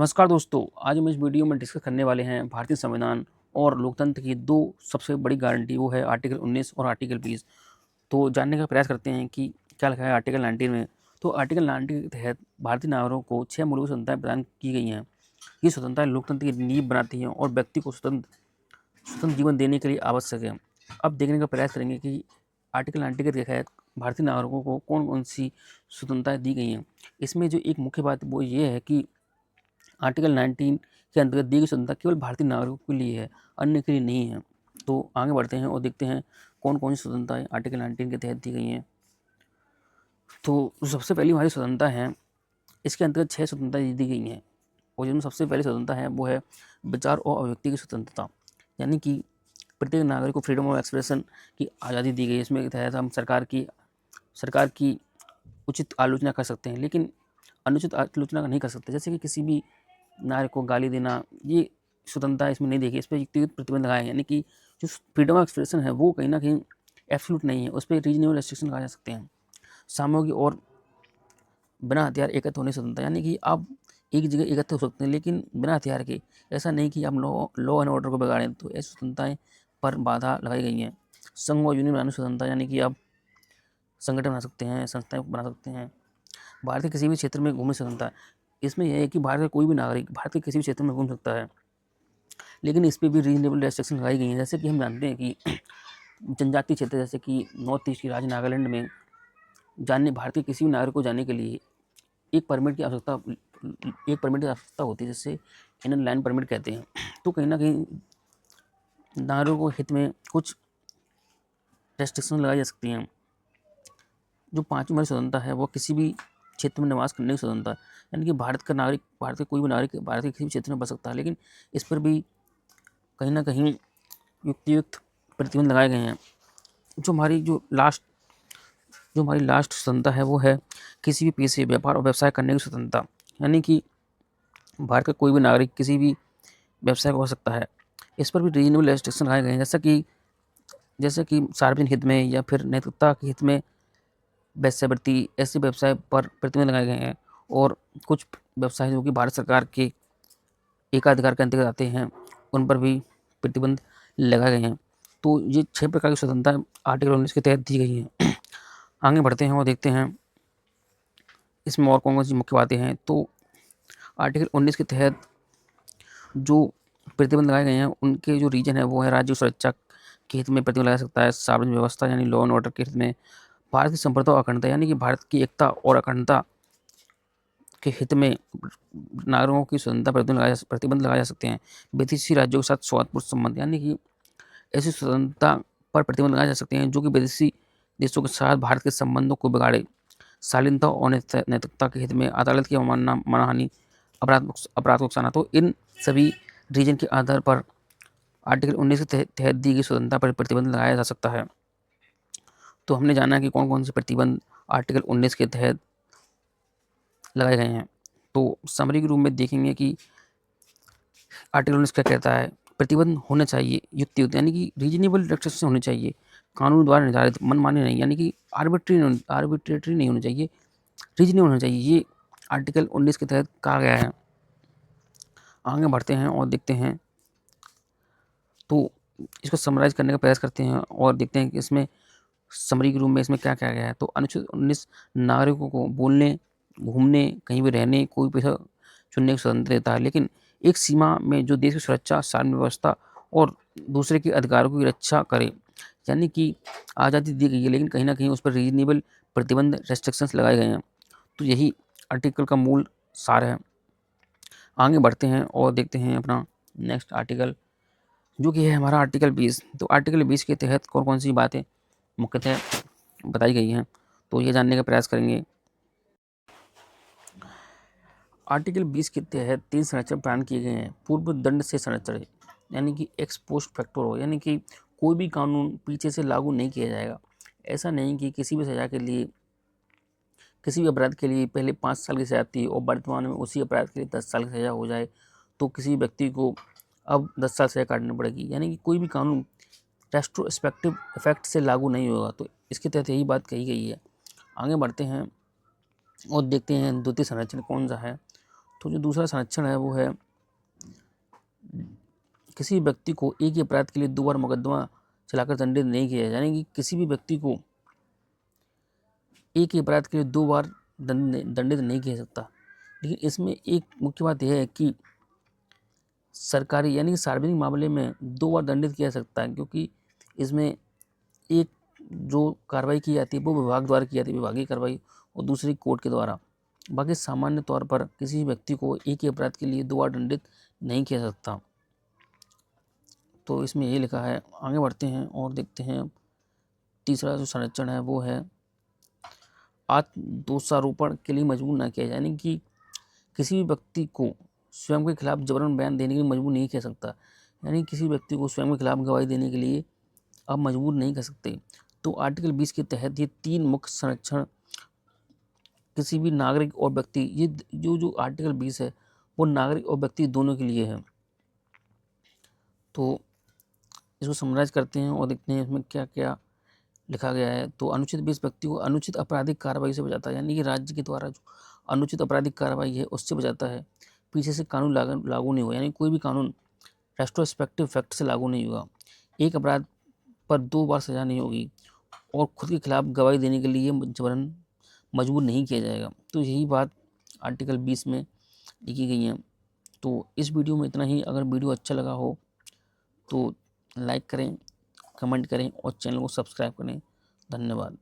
नमस्कार दोस्तों, आज हम इस वीडियो में डिस्कस करने वाले हैं भारतीय संविधान और लोकतंत्र की दो सबसे बड़ी गारंटी, वो है आर्टिकल 19 और आर्टिकल 20। तो जानने का प्रयास करते हैं कि क्या लिखा है आर्टिकल 19 में। तो आर्टिकल 19 के तहत भारतीय नागरिकों को 6 मूलभूत स्वतंत्रताएं प्रदान की गई हैं। ये स्वतंत्रताएं लोकतंत्र की नींव बनाती हैं और व्यक्ति को स्वतंत्र स्वतंत्र जीवन देने के लिए आवश्यक है। अब देखने का प्रयास करेंगे कि आर्टिकल 19 के तहत भारतीय नागरिकों को कौन कौन सी स्वतंत्रताएं दी गई हैं। इसमें जो एक मुख्य बात वो ये है कि आर्टिकल 19 के अंतर्गत दी गई स्वतंत्रता केवल भारतीय नागरिकों के लिए है, अन्य के लिए नहीं है। तो आगे बढ़ते हैं और देखते हैं कौन कौन सी स्वतंत्रताएं आर्टिकल 19 के तहत दी गई हैं। तो सबसे पहली हमारी स्वतंत्रता है, इसके अंतर्गत 6 स्वतंत्रता दी गई हैं और जिनमें सबसे पहली स्वतंत्रता है वो है विचार और अभिव्यक्ति की स्वतंत्रता। यानी कि प्रत्येक नागरिक को फ्रीडम ऑफ एक्सप्रेशन की आज़ादी दी गई है। इसमें तहत हम सरकार की उचित आलोचना कर सकते हैं, लेकिन अनुचित आलोचना नहीं कर सकते। जैसे कि किसी भी नागरिक को गाली देना, ये स्वतंत्रता इसमें नहीं देखी। इस पर युक्तियुक्त प्रतिबंध लगाए हैं। यानी कि जो फ्रीडम ऑफ एक्सप्रेशन है वो कहीं ना कहीं एब्सोल्यूट नहीं है, उस पर रीजनेबल रेस्ट्रिक्शन लगाए जा सकते हैं। सामूहिक और बिना हथियार एकत्र होने की स्वतंत्रता, यानी कि आप एक जगह एकत्र हो सकते हैं लेकिन बिना हथियार के। ऐसा नहीं कि आप लॉ एंड ऑर्डर को बिगाड़ें, तो ऐसी स्वतंत्रताएं पर बाधा लगाई गई हैं। संघ और यूनियन बनाने की स्वतंत्रता, यानी कि आप संगठन बना सकते हैं, संस्थाएं बना सकते हैं। भारत के किसी भी क्षेत्र में घूमने की स्वतंत्रता, इसमें यह है कि भारत का कोई भी नागरिक भारत के किसी भी क्षेत्र में घूम सकता है, लेकिन इस पर भी रीजनेबल रेस्ट्रिक्शन लगाई गई हैं। जैसे कि हम जानते हैं कि जनजातीय क्षेत्र जैसे कि नॉर्थ ईस्ट की राज्य नागालैंड में भारत के किसी भी नागरिक को जाने के लिए एक परमिट की आवश्यकता होती है, जिससे इनर लाइन परमिट कहते हैं। तो कहीं ना कहीं नागरिकों के हित में कुछ रेस्ट्रिक्शन लगाई जा सकती हैं। जो पांचवी हमारी स्वतंत्रता है वो किसी भी क्षेत्र में निवास करने की स्वतंत्रता, यानी कि भारत का कोई भी नागरिक भारत के किसी भी क्षेत्र में बस सकता है, लेकिन इस पर भी कहीं ना कहीं युक्तियुक्त प्रतिबंध लगाए गए हैं। जो हमारी लास्ट स्वतंत्रता है वो है किसी भी पेशे, व्यापार और व्यवसाय करने की स्वतंत्रता। यानी कि भारत का कोई भी नागरिक किसी भी व्यवसाय कर सकता है। इस पर भी रीजनेबल रेस्ट्रिक्शन लगाए गए हैं, जैसे कि सार्वजनिक हित में या फिर नैतिकता के हित में वेश्यावृत्ति, ऐसे व्यवसाय पर प्रतिबंध लगाए गए हैं। और कुछ व्यवसाय जो कि भारत सरकार के एकाधिकार के अंतर्गत आते हैं, उन पर भी प्रतिबंध लगाए गए हैं। तो ये 6 प्रकार की स्वतंत्रता आर्टिकल 19 के तहत दी गई हैं। आगे बढ़ते हैं और देखते हैं इसमें और कौन कौन सी मुख्य बातें हैं। तो आर्टिकल 19 के तहत जो प्रतिबंध लगाए गए हैं उनके जो रीजन है वो है राज्य सुरक्षा के हित में प्रतिबंध लगा सकता है, सार्वजनिक व्यवस्था यानी लॉ एंड ऑर्डर के हित में, भारत की संप्रभुता और अखंडता यानी कि भारत की एकता और अखंडता के हित में नागरिकों की स्वतंत्रता प्रतिबंध लगाए जा सकते हैं। विदेशी राज्यों के साथ सौहार्दपूर्ण संबंध, यानी कि ऐसी स्वतंत्रता पर प्रतिबंध लगाए जा सकते हैं जो कि विदेशी देशों के साथ भारत के संबंधों को बिगाड़े। शालीनता और नैतिकता के हित में अदालत की अवमानना, मानहानि, अपराध को उकसाना। तो इन सभी रीजन के आधार पर आर्टिकल 19 के तहत दी गई स्वतंत्रता पर प्रतिबंध लगाया जा सकता है। तो हमने जाना कि कौन कौन से प्रतिबंध आर्टिकल 19 के तहत लगाए गए हैं। तो समरी के रूप में देखेंगे कि आर्टिकल 19 क्या कहता है। प्रतिबंध होना चाहिए युक्तियुक्त, यानी कि रीजनेबल रेस्ट्रिक्शन होने चाहिए, कानून द्वारा निर्धारित, मनमानी नहीं, यानी कि आर्बिट्रेटरी नहीं होना चाहिए, रीजनेबल होना चाहिए। ये आर्टिकल 19 के तहत कहा गया है। आगे बढ़ते हैं और देखते हैं, तो इसको समराइज करने का प्रयास करते हैं और देखते हैं कि इसमें समरी के रूप में इसमें क्या कहा गया है। तो अनुच्छेद 19 नागरिकों को बोलने, घूमने, कहीं भी रहने, कोई पेशा चुनने की स्वतंत्रता देता है, लेकिन एक सीमा में जो देश की सुरक्षा, सार्वजनिक व्यवस्था और दूसरे के अधिकारों की रक्षा करे। यानी कि आज़ादी दी गई है, लेकिन कहीं ना कहीं उस पर रीजनेबल प्रतिबंध, रेस्ट्रिक्शंस लगाए गए हैं। तो यही आर्टिकल का मूल सार है। आगे बढ़ते हैं और देखते हैं अपना नेक्स्ट आर्टिकल, जो कि है हमारा आर्टिकल 20। तो आर्टिकल 20 के तहत कौन कौन सी बातें मुख्यतः बताई गई हैं, तो ये जानने का प्रयास करेंगे। आर्टिकल 20 के तहत 3 संरक्षण प्रदान किए गए हैं। पूर्व दंड से संरक्षण, यानी कि एक्स पोस्ट फैक्टो, यानी कि कोई भी कानून पीछे से लागू नहीं किया जाएगा। ऐसा नहीं कि किसी भी सजा के लिए, किसी भी अपराध के लिए पहले 5 साल की सजा थी और वर्तमान में उसी अपराध के लिए 10 साल की सजा हो जाए, तो किसी व्यक्ति को अब 10 साल सजा काटनी पड़ेगी। यानी कि कोई भी कानून रेट्रोस्पेक्टिव इफेक्ट से लागू नहीं होगा। तो इसके तहत यही बात कही गई है। आगे बढ़ते हैं और देखते हैं द्वितीय संरक्षण कौन सा है। तो जो दूसरा संरक्षण है वो है किसी व्यक्ति को एक ही अपराध के लिए 2 बार मुकदमा चलाकर दंडित नहीं किया जाए। यानी कि किसी भी व्यक्ति को एक ही अपराध के लिए 2 बार दंडित नहीं किया जा सकता। लेकिन इसमें एक मुख्य बात यह है कि सरकारी यानी कि सार्वजनिक मामले में 2 बार दंडित किया जा सकता है, क्योंकि इसमें एक जो कार्रवाई की जाती है वो विभाग द्वारा की जाती है, विभागीय कार्रवाई, और दूसरी कोर्ट के द्वारा। बाकी सामान्य तौर पर किसी व्यक्ति को एक ही अपराध के लिए 2 बार दंडित नहीं किया जा सकता। तो इसमें ये लिखा है। आगे बढ़ते हैं और देखते हैं तीसरा जो संरक्षण है वो है आत्मदोषारोपण के लिए मजबूर ना किया जाए। यानी कि किसी भी व्यक्ति को स्वयं के खिलाफ जबरन बयान देने के लिए मजबूर नहीं किया सकता। यानी किसी व्यक्ति को स्वयं के खिलाफ गवाही देने के लिए आप मजबूर नहीं कर सकते। तो आर्टिकल 20 के तहत ये 3 मुख्य संरक्षण किसी भी नागरिक और व्यक्ति, ये जो आर्टिकल 20 है वो नागरिक और व्यक्ति दोनों के लिए है। तो इसको समराइज करते हैं और देखते हैं इसमें क्या क्या लिखा गया है। तो अनुचित 20 व्यक्ति को अनुचित आपराधिक कार्रवाई से बचाता है। यानी कि राज्य के द्वारा जो अनुचित आपराधिक कार्रवाई है उससे बचाता है। पीछे से कानून लागू नहीं होगा, यानी कोई भी कानून रेट्रोस्पेक्टिव इफेक्ट से लागू नहीं होगा। एक अपराध पर 2 बार सजा नहीं होगी और खुद के खिलाफ गवाही देने के लिए जबरन मजबूर नहीं किया जाएगा। तो यही बात आर्टिकल 20 में लिखी गई है। तो इस वीडियो में इतना ही। अगर वीडियो अच्छा लगा हो तो लाइक करें, कमेंट करें और चैनल को सब्सक्राइब करें। धन्यवाद।